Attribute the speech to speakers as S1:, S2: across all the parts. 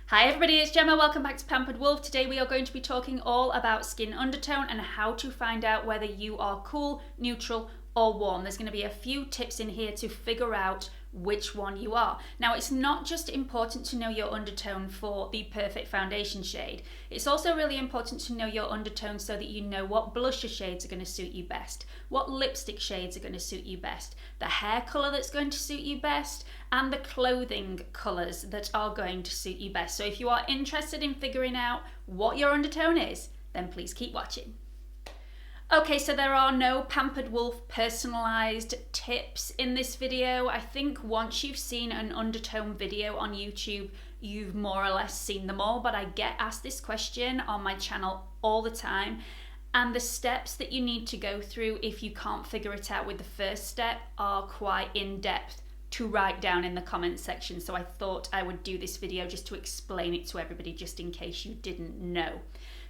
S1: Hi everybody, it's Gemma. Welcome back to Pampered Wolf. Today we are going to be talking all about skin undertone and how to find out whether you are cool, neutral or warm. There's going to be a few tips in here to figure out which one you are. Now, it's not just important to know your undertone for the perfect foundation shade. It's also really important to know your undertone so that you know what blusher shades are going to suit you best, what lipstick shades are going to suit you best, the hair colour that's going to suit you best, and the clothing colours that are going to suit you best. So if you are interested in figuring out what your undertone is, then please keep watching. Okay, so there are no Pampered Wolf personalised tips in this video. I think once you've seen an undertone video on YouTube, you've more or less seen them all, but I get asked this question on my channel all the time. And the steps that you need to go through if you can't figure it out with the first step are quite in-depth to write down in the comments section. So I thought I would do this video just to explain it to everybody, just in case you didn't know.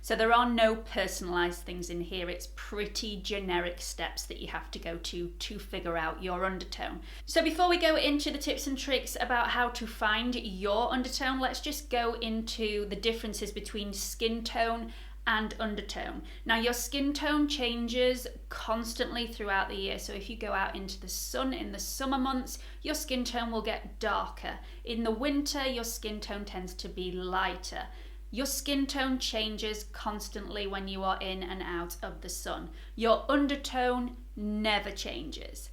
S1: So there are no personalised things in here. It's pretty generic steps that you have to go to figure out your undertone. So before we go into the tips and tricks about how to find your undertone, let's just go into the differences between skin tone and undertone. Now, your skin tone changes constantly throughout the year. So if you go out into the sun in the summer months, your skin tone will get darker. In the winter, your skin tone tends to be lighter. Your skin tone changes constantly when you are in and out of the sun. Your undertone never changes,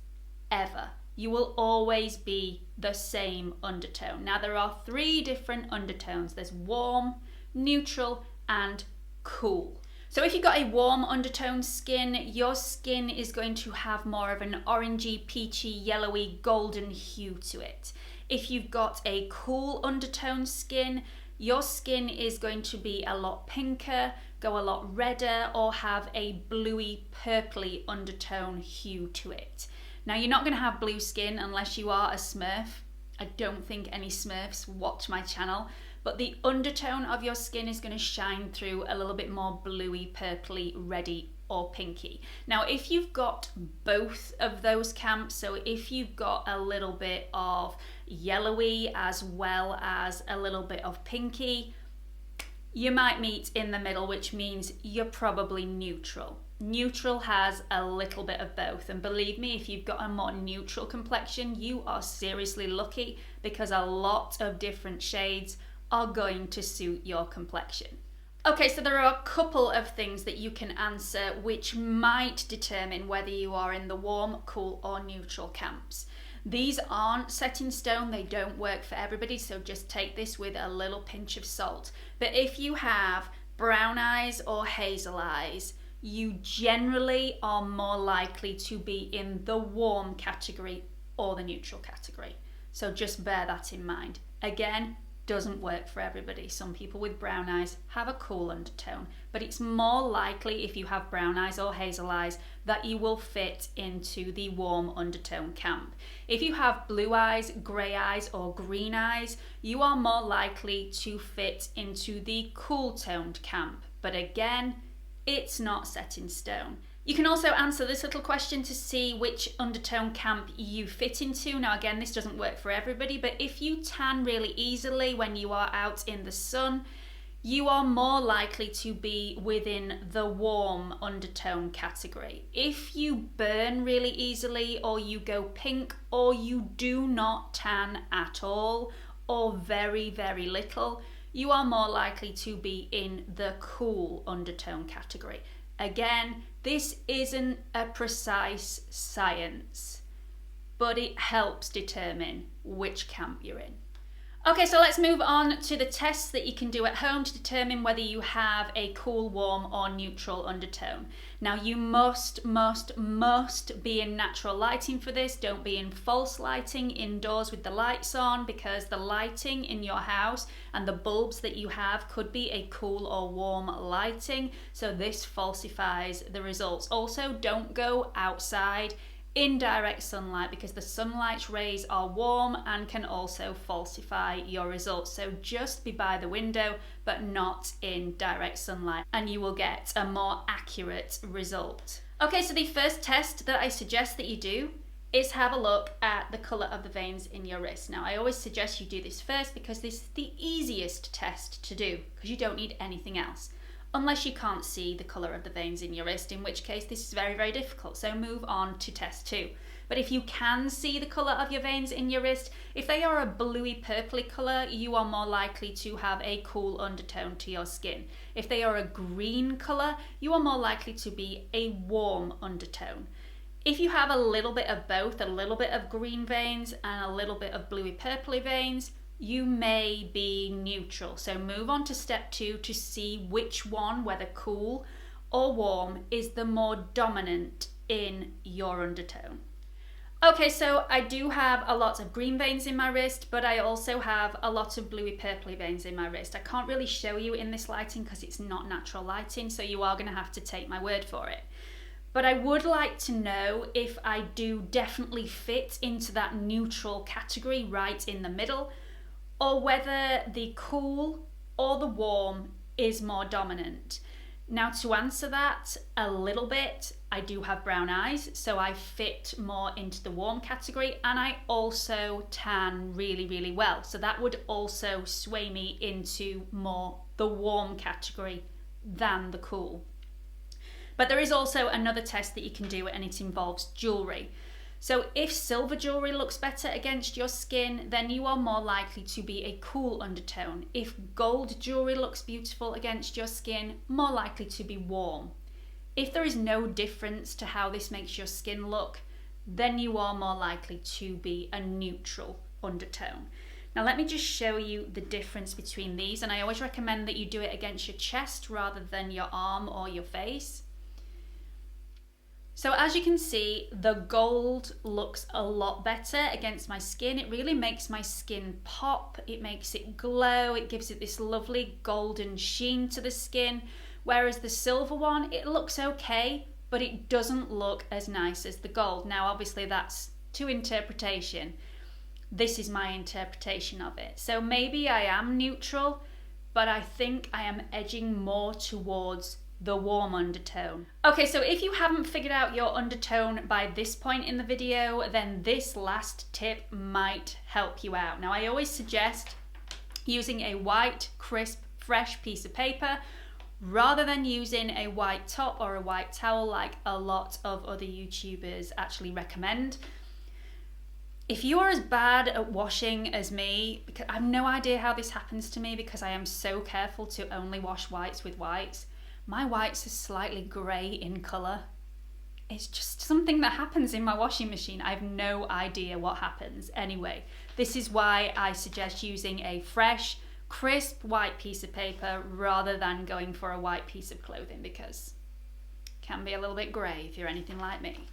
S1: ever. You will always be the same undertone. Now, there are three different undertones. There's warm, neutral, and cool. So if you've got a warm undertone skin, your skin is going to have more of an orangey, peachy, yellowy, golden hue to it. If you've got a cool undertone skin, your skin is going to be a lot pinker, go a lot redder, or have a bluey, purpley undertone hue to it. Now, you're not going to have blue skin unless you are a Smurf. I don't think any Smurfs watch my channel, but the undertone of your skin is going to shine through a little bit more bluey, purpley, reddy, or pinky. Now, if you've got both of those camps, so if you've got a little bit of yellowy as well as a little bit of pinky, you might meet in the middle, which means you're probably neutral. Neutral has a little bit of both, and believe me, if you've got a more neutral complexion, you are seriously lucky, because a lot of different shades are going to suit your complexion. Okay, so there are a couple of things that you can answer which might determine whether you are in the warm, cool, or neutral camps. These aren't set in stone, they don't work for everybody, so just take this with a little pinch of salt. But if you have brown eyes or hazel eyes, you generally are more likely to be in the warm category or the neutral category. So just bear that in mind. Again, doesn't work for everybody. Some people with brown eyes have a cool undertone, but it's more likely if you have brown eyes or hazel eyes that you will fit into the warm undertone camp. If you have blue eyes, grey eyes, or green eyes, you are more likely to fit into the cool toned camp. But again, it's not set in stone. You can also answer this little question to see which undertone camp you fit into. Now, again, this doesn't work for everybody, but if you tan really easily when you are out in the sun, you are more likely to be within the warm undertone category. If you burn really easily, or you go pink, or you do not tan at all, or very, very little, you are more likely to be in the cool undertone category. Again, this isn't a precise science, but it helps determine which camp you're in. Okay, so let's move on to the tests that you can do at home to determine whether you have a cool, warm, or neutral undertone. Now, you must be in natural lighting for this. Don't be in false lighting indoors with the lights on, because the lighting in your house and the bulbs that you have could be a cool or warm lighting, so this falsifies the results. Also, don't go outside in direct sunlight, because the sunlight's rays are warm and can also falsify your results. So just be by the window, but not in direct sunlight, and you will get a more accurate result. Okay, so the first test that I suggest that you do is have a look at the colour of the veins in your wrist. Now, I always suggest you do this first because this is the easiest test to do because you don't need anything else. Unless you can't see the colour of the veins in your wrist, in which case this is very, very difficult. So move on to test 2. But if you can see the colour of your veins in your wrist, if they are a bluey purpley colour, you are more likely to have a cool undertone to your skin. If they are a green colour, you are more likely to be a warm undertone. If you have a little bit of both, a little bit of green veins and a little bit of bluey purpley veins, you may be neutral. So move on to step 2 to see which one, whether cool or warm, is the more dominant in your undertone. Okay, so I do have a lot of green veins in my wrist, but I also have a lot of bluey purpley veins in my wrist. I can't really show you in this lighting because it's not natural lighting, so you are going to have to take my word for it. But I would like to know if I do definitely fit into that neutral category right in the middle, or whether the cool or the warm is more dominant. Now, to answer that a little bit, I do have brown eyes, so I fit more into the warm category, and I also tan really, really well. So that would also sway me into more the warm category than the cool. But there is also another test that you can do, and it involves jewellery. So if silver jewellery looks better against your skin, then you are more likely to be a cool undertone. If gold jewellery looks beautiful against your skin, more likely to be warm. If there is no difference to how this makes your skin look, then you are more likely to be a neutral undertone. Now let me just show you the difference between these, and I always recommend that you do it against your chest rather than your arm or your face. So as you can see, the gold looks a lot better against my skin. It really makes my skin pop, it makes it glow, it gives it this lovely golden sheen to the skin. Whereas the silver one, it looks okay, but it doesn't look as nice as the gold. Now obviously that's to interpretation. This is my interpretation of it. So maybe I am neutral, but I think I am edging more towards the warm undertone. Okay, so if you haven't figured out your undertone by this point in the video, then this last tip might help you out. Now I always suggest using a white, crisp, fresh piece of paper rather than using a white top or a white towel like a lot of other YouTubers actually recommend. If you are as bad at washing as me, because I have no idea how this happens to me because I am so careful to only wash whites with whites, my whites are slightly grey in colour. It's just something that happens in my washing machine. I have no idea what happens. Anyway, this is why I suggest using a fresh, crisp white piece of paper rather than going for a white piece of clothing because it can be a little bit grey if you're anything like me.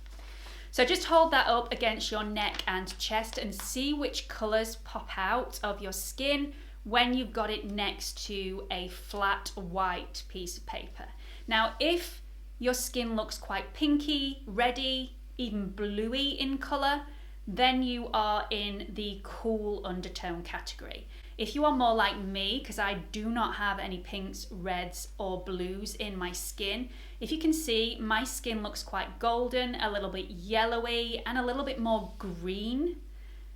S1: So just hold that up against your neck and chest and see which colours pop out of your skin when you've got it next to a flat white piece of paper. Now, if your skin looks quite pinky, reddy, even bluey in colour, then you are in the cool undertone category. If you are more like me, because I do not have any pinks, reds or blues in my skin, if you can see, my skin looks quite golden, a little bit yellowy and a little bit more green,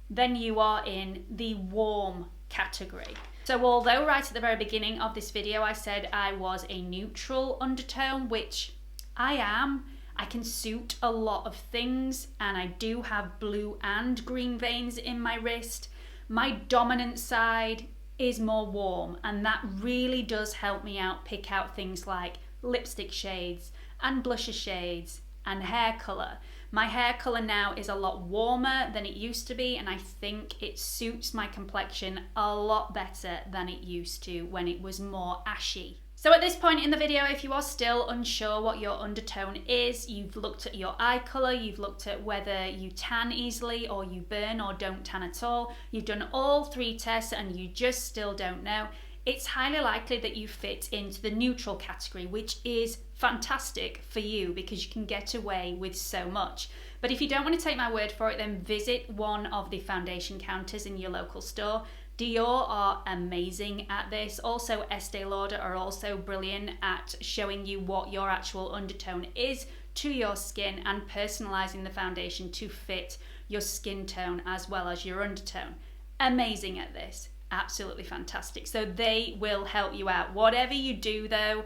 S1: then you are in the warm category. So although right at the very beginning of this video I said I was a neutral undertone, which I am, I can suit a lot of things and I do have blue and green veins in my wrist. My dominant side is more warm, and that really does help me out pick out things like lipstick shades and blusher shades and hair colour. My hair colour now is a lot warmer than it used to be, and I think it suits my complexion a lot better than it used to when it was more ashy. So at this point in the video, if you are still unsure what your undertone is, you've looked at your eye colour, you've looked at whether you tan easily or you burn or don't tan at all, you've done all 3 tests and you just still don't know, it's highly likely that you fit into the neutral category, which is fantastic for you because you can get away with so much. But if you don't want to take my word for it, then visit one of the foundation counters in your local store. Dior are amazing at this. Also, Estee Lauder are also brilliant at showing you what your actual undertone is to your skin and personalizing the foundation to fit your skin tone as well as your undertone. Amazing at this, absolutely fantastic. So they will help you out. Whatever you do though,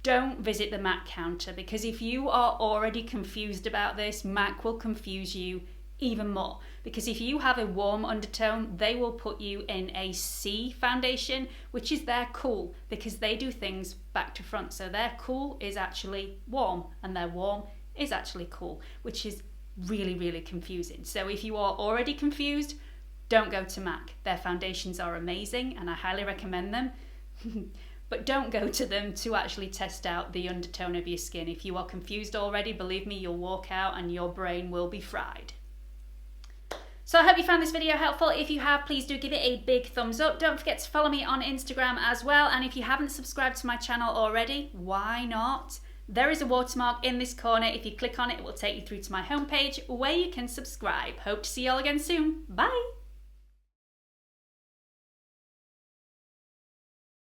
S1: don't visit the MAC counter, because if you are already confused about this, MAC will confuse you even more. Because if you have a warm undertone, they will put you in a C foundation, which is their cool, because they do things back to front. So their cool is actually warm and their warm is actually cool, which is really, really confusing. So if you are already confused, don't go to MAC. Their foundations are amazing and I highly recommend them. But don't go to them to actually test out the undertone of your skin. If you are confused already, believe me, you'll walk out and your brain will be fried. So I hope you found this video helpful. If you have, please do give it a big thumbs up. Don't forget to follow me on Instagram as well. And if you haven't subscribed to my channel already, why not? There is a watermark in this corner. If you click on it, it will take you through to my homepage where you can subscribe. Hope to see you all again soon. Bye.